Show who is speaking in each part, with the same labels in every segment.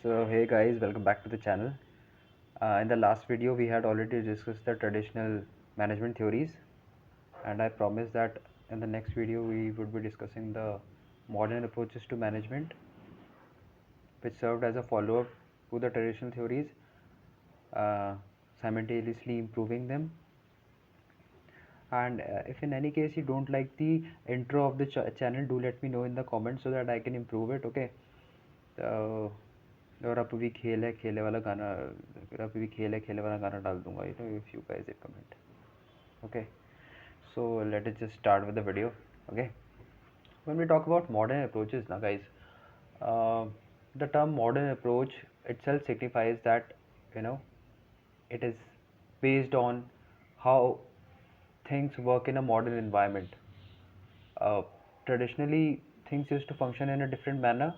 Speaker 1: So hey guys, welcome back to the channel. In the last video we had already discussed the traditional management theories, and I promised that in the next video we would be discussing the modern approaches to management, which served as a follow-up to the traditional theories, uh, simultaneously improving them. And if in any case you don't like the intro of the channel, do let me know in the comments so that I can improve it. Okay. So और अब भी खेल है वाला गाना, अब भी खेल है वाला गाना डाल दूंगा, if you guys comment. Okay, so let us just start with the video. Okay, when we talk about modern approaches now guys, uh, the term modern approach itself signifies that you know it is based on how things work in a modern environment. uh, Traditionally things used to function in a different manner,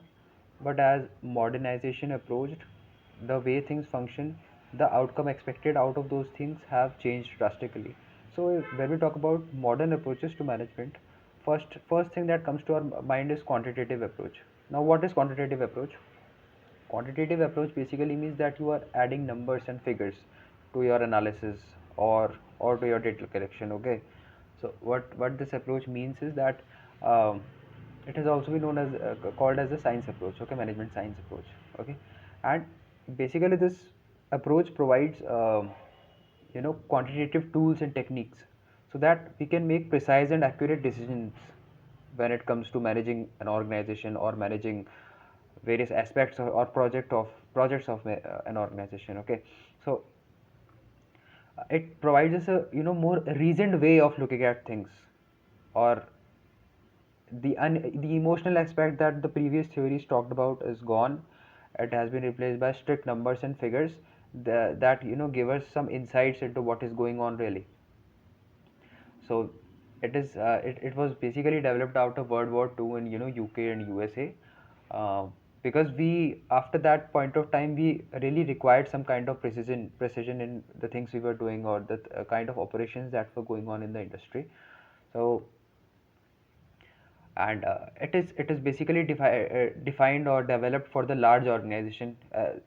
Speaker 1: but as modernization approached, the way things function, the outcome expected out of those things have changed drastically. So when we talk about modern approaches to management, first thing that comes to our mind is quantitative approach. Now what is quantitative approach? Quantitative approach basically means that you are adding numbers and figures to your analysis or to your data collection. Okay, so what this approach means is that um, it has also been known as called as the science approach. Okay, management science approach. Okay, and basically this approach provides quantitative tools and techniques so that we can make precise and accurate decisions when it comes to managing an organization or managing various aspects or projects of an organization. Okay, so it provides us a more reasoned way of looking at things, or the emotional aspect that the previous theories talked about is gone. It has been replaced by strict numbers and figures that give us some insights into what is going on really. So it was basically developed out of World War II in UK and USA, because we after that point of time we really required some kind of precision in the things we were doing, or the kind of operations that were going on in the industry. So and it is basically defined or developed for the large organization.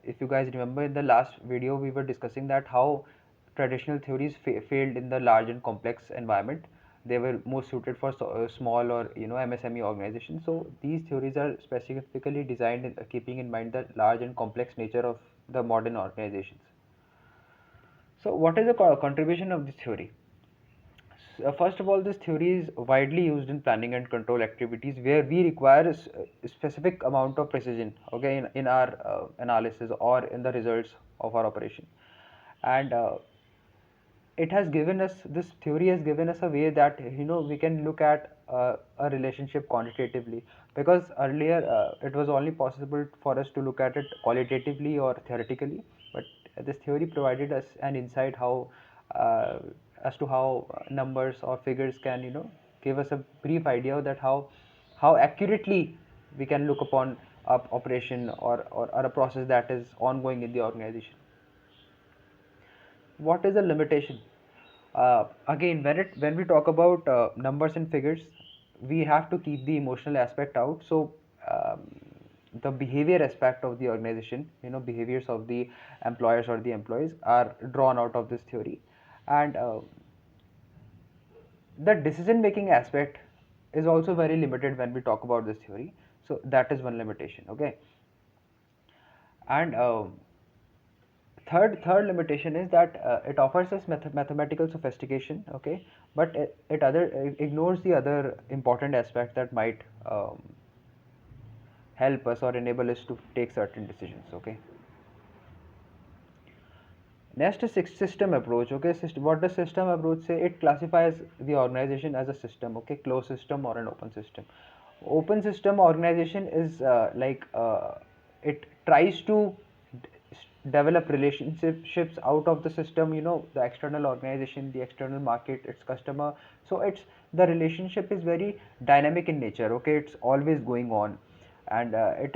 Speaker 1: If you guys remember, in the last video we were discussing that how traditional theories failed in the large and complex environment. They were more suited for small or MSME organizations. So these theories are specifically designed keeping in mind the large and complex nature of the modern organizations. So what is the contribution of this theory? First of all, this theory is widely used in planning and control activities where we require a specific amount of precision, okay, in our analysis or in the results of our operation. And this theory has given us a way that we can look at a relationship quantitatively, because earlier it was only possible for us to look at it qualitatively or theoretically, but this theory provided us an insight how uh, as to how numbers or figures can give us a brief idea that how accurately we can look upon a operation or a process that is ongoing in the organization. What is the limitation? Again, when we talk about numbers and figures, we have to keep the emotional aspect out. So um, the behavior aspect of the organization, behaviors of the employers or the employees are drawn out of this theory. And the decision making aspect is also very limited when we talk about this theory. So that is one limitation. Okay, and third limitation is that it offers us mathematical sophistication. Okay, but it ignores the other important aspect that might help us or enable us to take certain decisions. Okay, next is system approach. Okay, what does system approach say? It classifies the organization as a system. Okay, closed system or an open system. Open system organization is it tries to develop relationships out of the system, the external organization, the external market, its customer. So the relationship is very dynamic in nature. Okay, it's always going on, and uh, it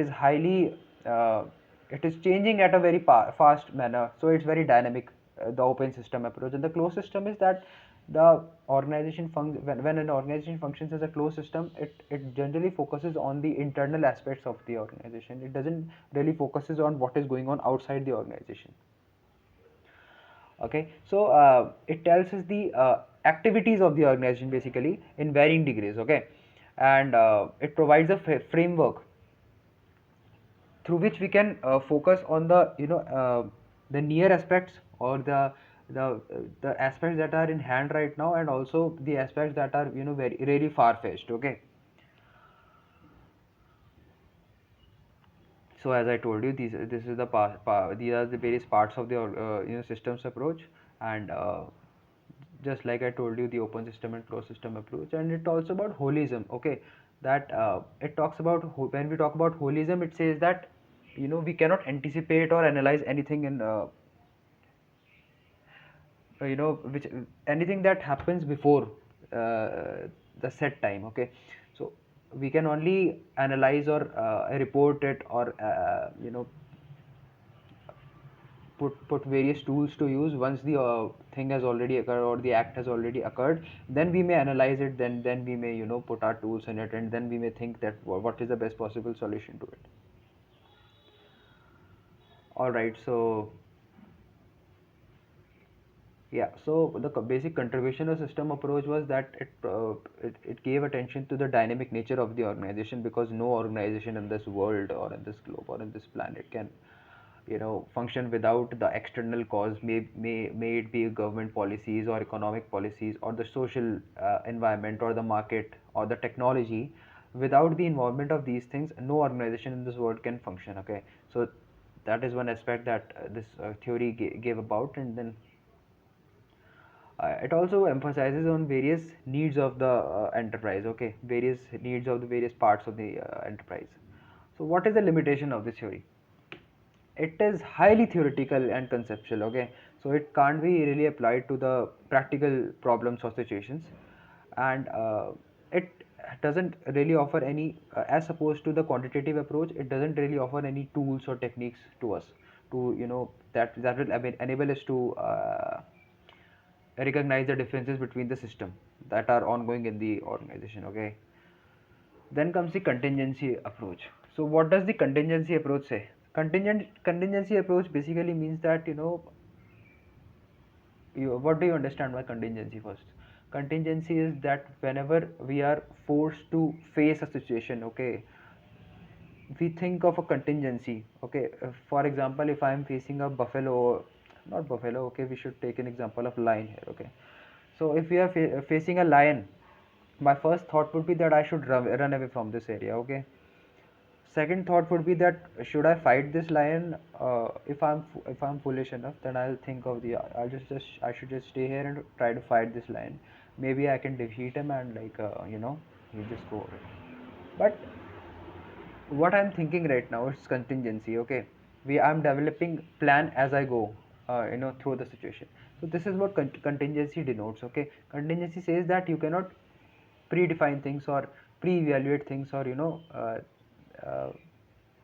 Speaker 1: is changing at a very fast manner. So it's very dynamic, the open system approach. And the closed system is that the when an organization functions as a closed system, it generally focuses on the internal aspects of the organization. It doesn't really focuses on what is going on outside the organization. Okay, so it tells us the activities of the organization basically in varying degrees. Okay, and it provides a framework through which we can focus on the the near aspects, or the aspects that are in hand right now, and also the aspects that are very really far fetched. Okay, so as I told you, this is the these are the various parts of the systems approach. And just like I told you, the open system and closed system approach. And it also about holism. Okay, that it talks about when we talk about holism, it says that we cannot anticipate or analyze anything in which anything that happens before the set time. Okay, so we can only analyze or report it, or put various tools to use once the thing has already occurred, or the act has already occurred. Then we may analyze it, then we may put our tools in it, and then we may think that what is the best possible solution to it. All right, so yeah, so the basic contribution of system approach was that it gave attention to the dynamic nature of the organization, because no organization in this world, or in this globe, or in this planet can function without the external cause. May it be government policies, or economic policies, or the social environment, or the market, or the technology. Without the involvement of these things, no organization in this world can function. Okay, so that is one aspect that this theory gave about. And then it also emphasizes on various needs of the enterprise. Okay, various needs of the various parts of the enterprise. So what is the limitation of this theory? It is highly theoretical and conceptual. Okay, so it can't be really applied to the practical problems or situations. And it doesn't really offer any as opposed to the quantitative approach, it doesn't really offer any tools or techniques to us to that will enable us to recognize the differences between the system that are ongoing in the organization. Okay, then comes the contingency approach. So what does the contingency approach say? Contingency approach basically means that what do you understand by contingency first? Contingency is that whenever we are forced to face a situation, okay, we think of a contingency. Okay, for example, if I am facing a buffalo, not buffalo, okay, we should take an example of lion here. Okay, so if we are facing a lion, my first thought would be that I should run away from this area. Okay, second thought would be that should I fight this lion? If I'm foolish enough, then I'll think of the I should just stay here and try to fight this lion. Maybe I can defeat him, and he'll just go away. But what I'm thinking right now is contingency. Okay, I'm developing plan as I go, through the situation. So this is what contingency denotes. Okay, contingency says that you cannot predefine things, or pre-evaluate things, or uh,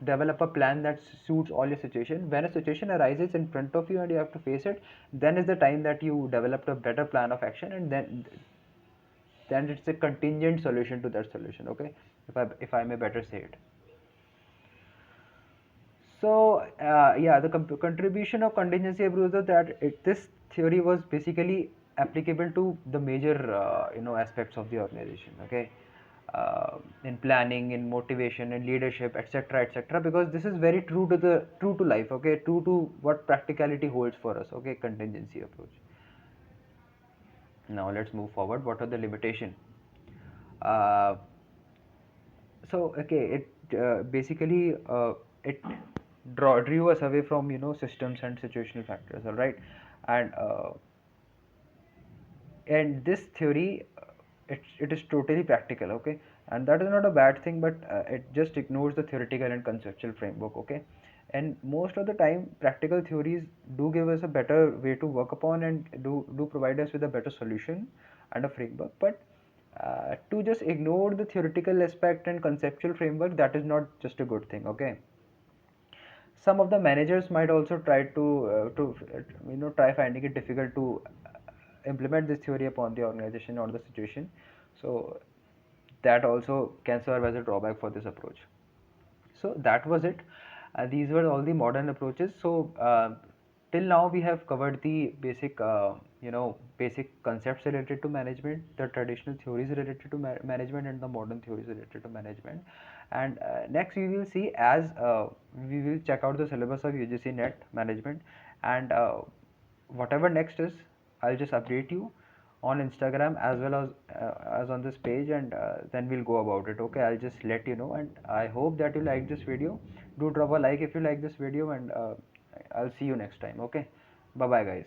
Speaker 1: develop a plan that suits all your situation. When a situation arises in front of you and you have to face it, then is the time that you developed a better plan of action, and then it's a contingent solution to that solution. Okay, if I may better say it. So yeah, the contribution of contingency approach is that this theory was basically applicable to the major aspects of the organization. Okay, in planning, in motivation, in leadership, etc., etc. Because this is very true to life. Okay, true to what practicality holds for us. Okay, contingency approach. Now let's move forward. What are the limitation? Uh, so okay, it basically it drew us away from systems and situational factors. All right, and this theory, it is totally practical. Okay, and that is not a bad thing, but it just ignores the theoretical and conceptual framework. Okay, and most of the time practical theories do give us a better way to work upon, and do provide us with a better solution and a framework. But to just ignore the theoretical aspect and conceptual framework, that is not just a good thing. Okay, some of the managers might also try to try finding it difficult to implement this theory upon the organization or the situation. So that also can serve as a drawback for this approach. So that was it. These were all the modern approaches. So till now we have covered the basic, basic concepts related to management, the traditional theories related to management, and the modern theories related to management. And next we will see, as we will check out the syllabus of UGC NET Management, and whatever next is, I'll just update you on Instagram as on this page, and then we'll go about it. Okay, I'll just let you know, and I hope that you like this video. Do drop a like if you like this video, and I'll see you next time. Okay, bye bye guys.